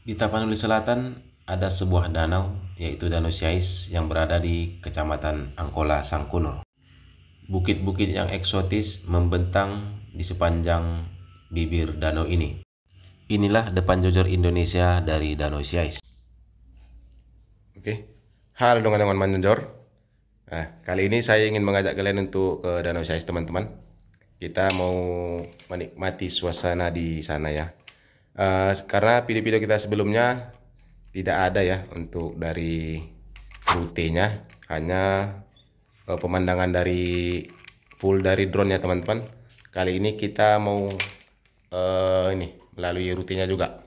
Di Tapanuli Selatan ada sebuah danau, yaitu Danau Siais yang berada di Kecamatan Angkola, Sangkunur. Bukit-bukit yang eksotis membentang di sepanjang bibir danau ini. Inilah depan jojor Indonesia dari Danau Siais. Oke, halo teman-teman manjor. Nah, kali ini saya ingin mengajak kalian untuk ke Danau Siais, teman-teman. Kita mau menikmati suasana di sana ya. Karena video-video kita sebelumnya tidak ada ya untuk dari rutenya, hanya pemandangan dari full dari drone ya teman-teman. Kali ini kita mau ini melalui rutenya juga.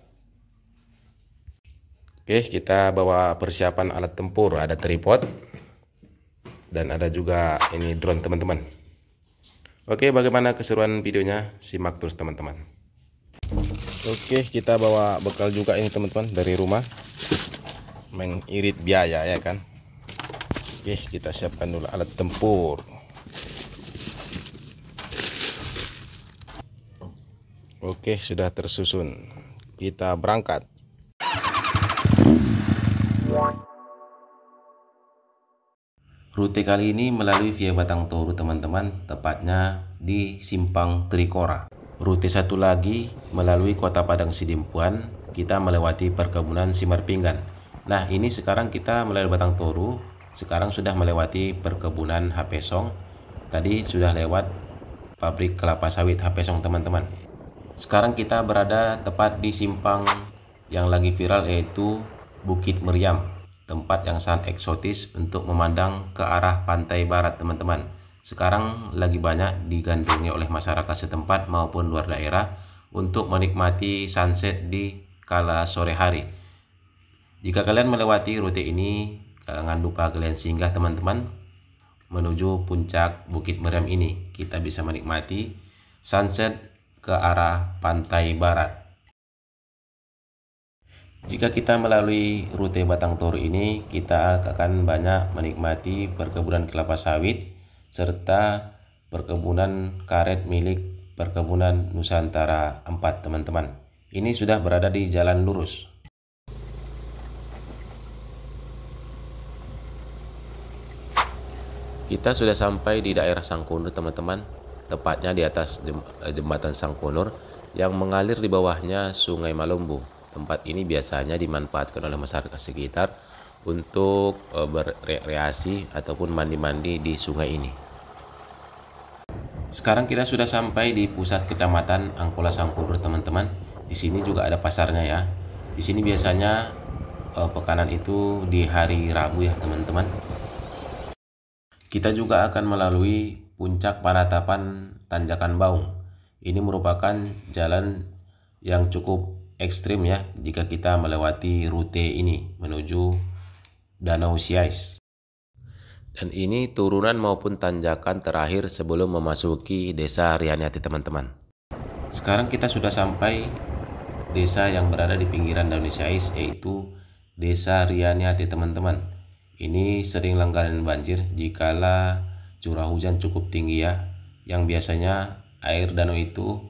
Oke, kita bawa persiapan alat tempur, ada tripod dan ada juga ini drone teman-teman. Oke, bagaimana keseruan videonya? Simak terus teman-teman. Oke, kita bawa bekal juga ini teman-teman dari rumah, mengirit biaya ya kan. Oke, kita siapkan dulu alat tempur. Oke, sudah tersusun, kita berangkat. Rute kali ini melalui via Batang Toru teman-teman, tepatnya di Simpang Trikora. Rute satu lagi melalui Kota Padang Sidimpuan, kita melewati perkebunan Simar Pinggan. Nah, ini sekarang kita melalui Batang Toru, sekarang sudah melewati perkebunan HP Song. Tadi sudah lewat pabrik kelapa sawit HP Song teman-teman. Sekarang kita berada tepat di simpang yang lagi viral, yaitu Bukit Meriam, tempat yang sangat eksotis untuk memandang ke arah pantai barat teman-teman. Sekarang lagi banyak digandrungi oleh masyarakat setempat maupun luar daerah untuk menikmati sunset di kala sore hari. Jika kalian melewati rute ini, jangan lupa kalian singgah teman-teman menuju puncak Bukit Meriam ini. Kita bisa menikmati sunset ke arah pantai barat. Jika kita melalui rute Batang Toru ini, kita akan banyak menikmati perkebunan kelapa sawit serta perkebunan karet milik Perkebunan Nusantara 4 teman-teman. Ini sudah berada di jalan lurus. Kita sudah sampai di daerah Sangkunur teman-teman, tepatnya di atas jembatan Sangkunur yang mengalir di bawahnya Sungai Malumbu. Tempat ini biasanya dimanfaatkan oleh masyarakat sekitar untuk berrekreasi ataupun mandi-mandi di sungai ini. Sekarang kita sudah sampai di pusat kecamatan Angkola Sangkunur teman-teman. Di sini juga ada pasarnya ya. Di sini biasanya pekanan itu di hari Rabu ya teman-teman. Kita juga akan melalui puncak Panatapan Tanjakan Baung. Ini merupakan jalan yang cukup ekstrim ya jika kita melewati rute ini menuju Danau Siais. Dan ini turunan maupun tanjakan terakhir sebelum memasuki desa Rianiati teman-teman. Sekarang kita sudah sampai desa yang berada di pinggiran Danau Siais, yaitu desa Rianiati teman-teman. Ini sering langganan banjir jikala curah hujan cukup tinggi ya, yang biasanya air danau itu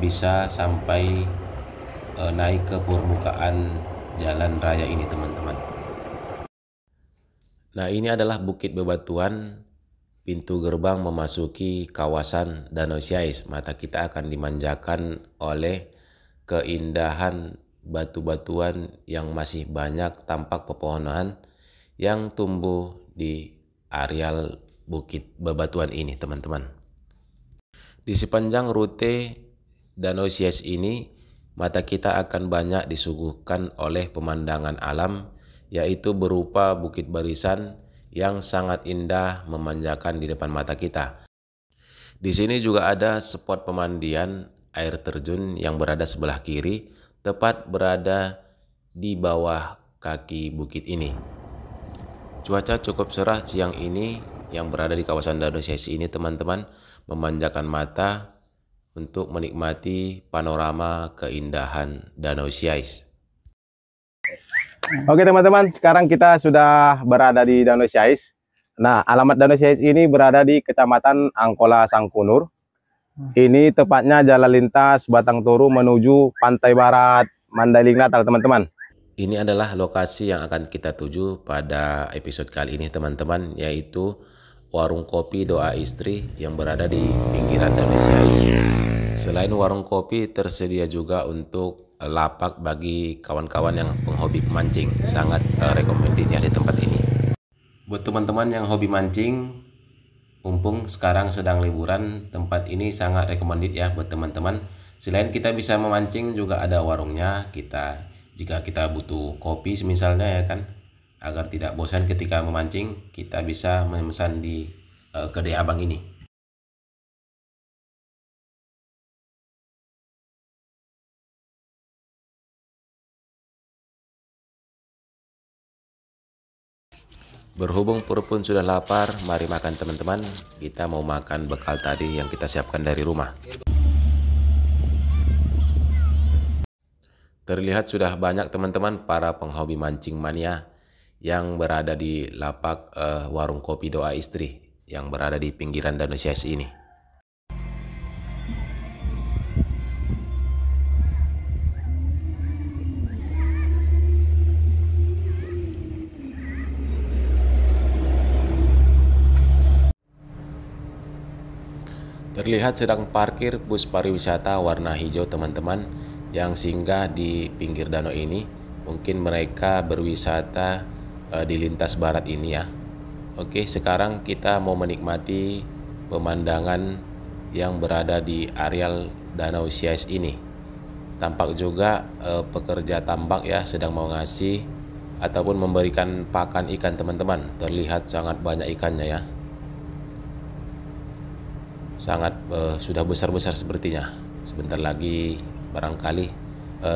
bisa sampai naik ke permukaan jalan raya ini teman-teman. Nah, ini adalah Bukit Bebatuan, pintu gerbang memasuki kawasan Danau Siais. Mata kita akan dimanjakan oleh keindahan batu-batuan yang masih banyak tampak pepohonan yang tumbuh di areal Bukit Bebatuan ini teman-teman. Di sepanjang rute Danau Siais ini, mata kita akan banyak disuguhkan oleh pemandangan alam, yaitu berupa bukit barisan yang sangat indah memanjakan di depan mata kita. Di sini juga ada spot pemandian air terjun yang berada sebelah kiri, tepat berada di bawah kaki bukit ini. Cuaca cukup cerah siang ini yang berada di kawasan Danau Siais ini teman-teman, memanjakan mata untuk menikmati panorama keindahan Danau Siais. Oke teman-teman, sekarang kita sudah berada di Danau Siais. Nah, alamat Danau Siais ini berada di Kecamatan Angkola Sangkunur. Ini tepatnya jalan lintas Batang Toru menuju Pantai Barat. Mandailing Natal, teman-teman. Ini adalah lokasi yang akan kita tuju pada episode kali ini, teman-teman, yaitu warung kopi Doa Istri yang berada di pinggiran Danau Siais. Selain warung kopi, tersedia juga untuk lapak bagi kawan-kawan yang penghobi memancing. Sangat recommended ya di tempat ini. Buat teman-teman yang hobi mancing, mumpung sekarang sedang liburan, tempat ini sangat recommended ya buat teman-teman. Selain kita bisa memancing, juga ada warungnya. Jika kita butuh kopi misalnya ya kan, agar tidak bosan ketika memancing, kita bisa memesan di kedai abang ini. Berhubung perut pun sudah lapar, mari makan teman-teman. Kita mau makan bekal tadi yang kita siapkan dari rumah. Terlihat sudah banyak teman-teman para penghobi mancing mania yang berada di lapak warung kopi Doa Istri yang berada di pinggiran Danau Siais ini. Terlihat sedang parkir bus pariwisata warna hijau teman-teman yang singgah di pinggir danau ini. Mungkin mereka berwisata di lintas barat ini ya. Oke, sekarang kita mau menikmati pemandangan yang berada di areal Danau Siais ini. Tampak juga pekerja tambak ya sedang mengasih ataupun memberikan pakan ikan teman-teman. Terlihat sangat banyak ikannya ya. Sangat sudah besar-besar sepertinya. Sebentar lagi barangkali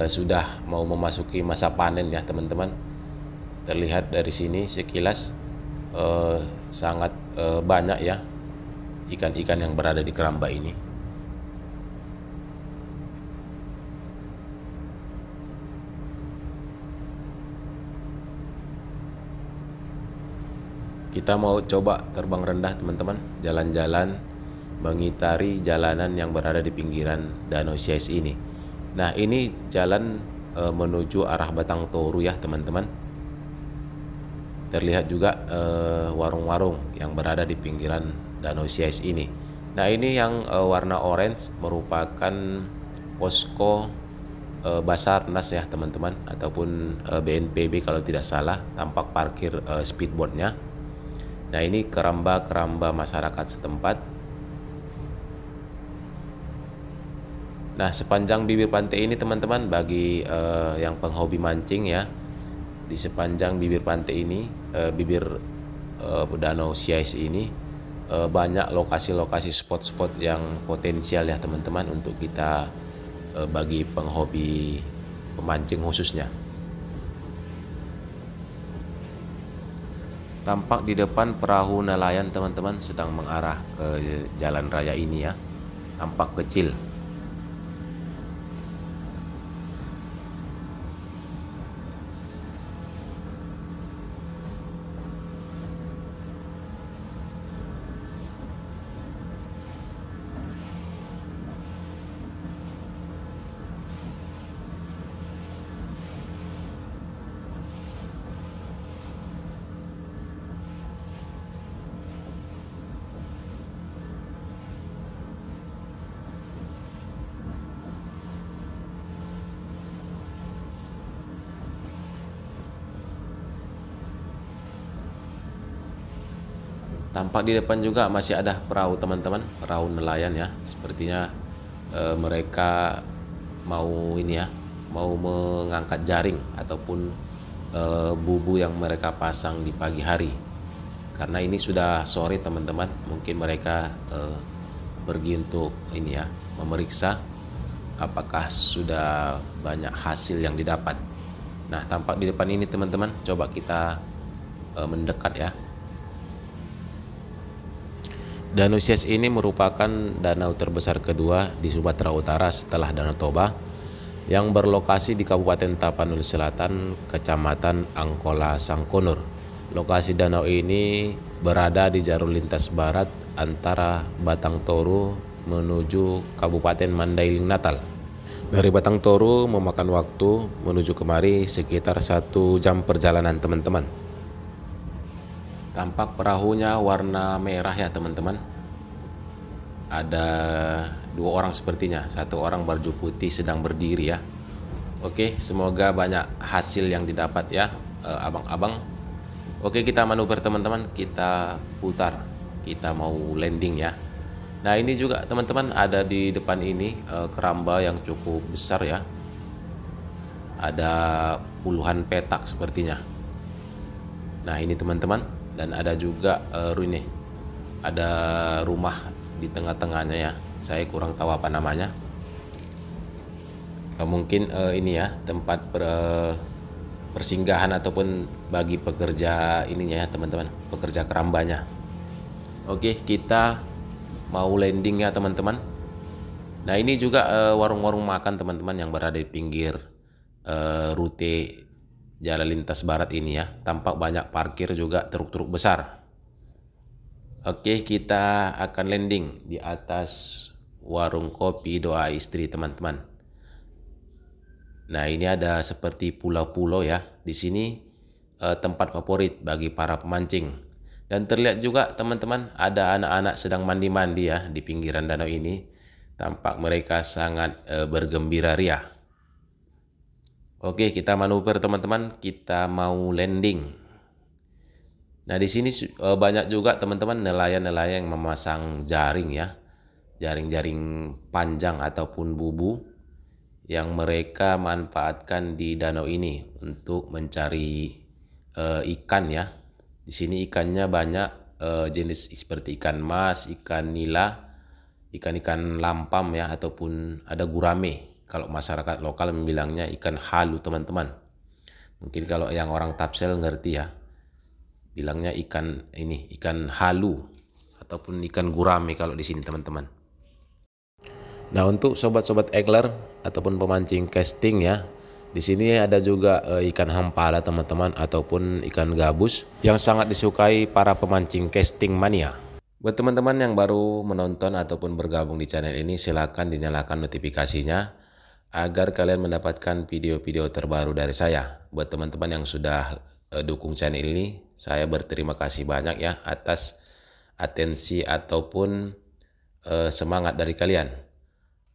sudah mau memasuki masa panen ya teman-teman. Terlihat dari sini sekilas sangat banyak ya ikan-ikan yang berada di keramba ini. Kita mau coba terbang rendah teman-teman, jalan-jalan mengitari jalanan yang berada di pinggiran Danau Siais ini. Nah, ini jalan menuju arah Batang Toru ya teman-teman. Terlihat juga warung-warung yang berada di pinggiran Danau Siais ini. Nah, ini yang warna orange merupakan posko Basarnas ya teman-teman, ataupun BNPB kalau tidak salah. Tampak parkir speedboatnya. Nah, ini keramba-keramba masyarakat setempat. Nah, sepanjang bibir pantai ini teman-teman, bagi yang penghobi mancing ya, di sepanjang bibir pantai ini, bibir Danau Siais ini, banyak lokasi-lokasi spot-spot yang potensial ya teman-teman untuk kita bagi penghobi pemancing khususnya. Tampak di depan perahu nelayan teman-teman sedang mengarah ke jalan raya ini ya. Tampak kecil. Tampak di depan juga masih ada perahu teman-teman, perahu nelayan ya. Sepertinya mereka mau ini ya, mau mengangkat jaring ataupun bubu yang mereka pasang di pagi hari. Karena ini sudah sore teman-teman, mungkin mereka pergi untuk ini ya, memeriksa apakah sudah banyak hasil yang didapat. Nah, tampak di depan ini teman-teman, coba kita mendekat ya. Danau Siais ini merupakan danau terbesar kedua di Sumatera Utara setelah Danau Toba, yang berlokasi di Kabupaten Tapanuli Selatan, Kecamatan Angkola Sangkonur. Lokasi danau ini berada di jalur lintas barat antara Batang Toru menuju Kabupaten Mandailing Natal. Dari Batang Toru memakan waktu menuju kemari sekitar 1 jam perjalanan teman-teman. Tampak perahunya warna merah ya teman-teman. Ada 2 orang sepertinya, 1 orang baju putih sedang berdiri ya. Oke, semoga banyak hasil yang didapat ya abang-abang. Oke, kita manuver teman-teman, kita putar, kita mau landing ya. Nah ini juga teman-teman, ada di depan ini keramba yang cukup besar ya. Ada puluhan petak sepertinya. Nah ini teman-teman, dan ada juga ini ada rumah di tengah-tengahnya ya. Saya kurang tahu apa namanya. Mungkin ini ya tempat persinggahan ataupun bagi pekerja ininya ya teman-teman, pekerja kerambanya. Oke, kita mau landing ya teman-teman. Nah ini juga warung-warung makan teman-teman yang berada di pinggir rute jalan lintas barat ini ya. Tampak banyak parkir juga truk-truk besar. Oke, kita akan landing di atas warung kopi Doa Istri teman-teman. Nah ini ada seperti pulau-pulau ya. Di sini tempat favorit bagi para pemancing. Dan terlihat juga teman-teman ada anak-anak sedang mandi-mandi ya di pinggiran danau ini. Tampak mereka sangat bergembira ria. Oke, kita manuver teman-teman, kita mau landing. Nah di sini banyak juga teman-teman nelayan-nelayan yang memasang jaring ya. Jaring-jaring panjang ataupun bubu yang mereka manfaatkan di danau ini untuk mencari ikan ya. Di sini ikannya banyak jenis seperti ikan mas, ikan nila, ikan-ikan lampam ya, ataupun ada gurame. Kalau masyarakat lokal membilangnya ikan halu teman-teman. Mungkin kalau yang orang Tapsel ngerti ya, bilangnya ikan ini, ikan halu ataupun ikan gurame kalau di sini teman-teman. Nah untuk sobat-sobat angler ataupun pemancing casting ya, di sini ada juga ikan hampala teman-teman ataupun ikan gabus yang sangat disukai para pemancing casting mania. Buat teman-teman yang baru menonton ataupun bergabung di channel ini, silakan dinyalakan notifikasinya agar kalian mendapatkan video-video terbaru dari saya. Buat teman-teman yang sudah dukung channel ini, saya berterima kasih banyak ya atas atensi ataupun semangat dari kalian.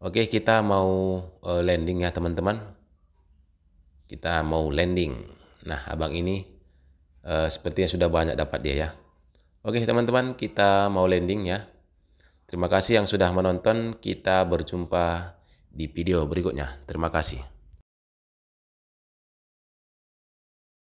Oke, kita mau landing ya teman-teman. Kita mau landing. Nah abang ini sepertinya sudah banyak dapat dia ya. Oke teman-teman, kita mau landing ya. Terima kasih yang sudah menonton. Kita berjumpa di video berikutnya. Terima kasih.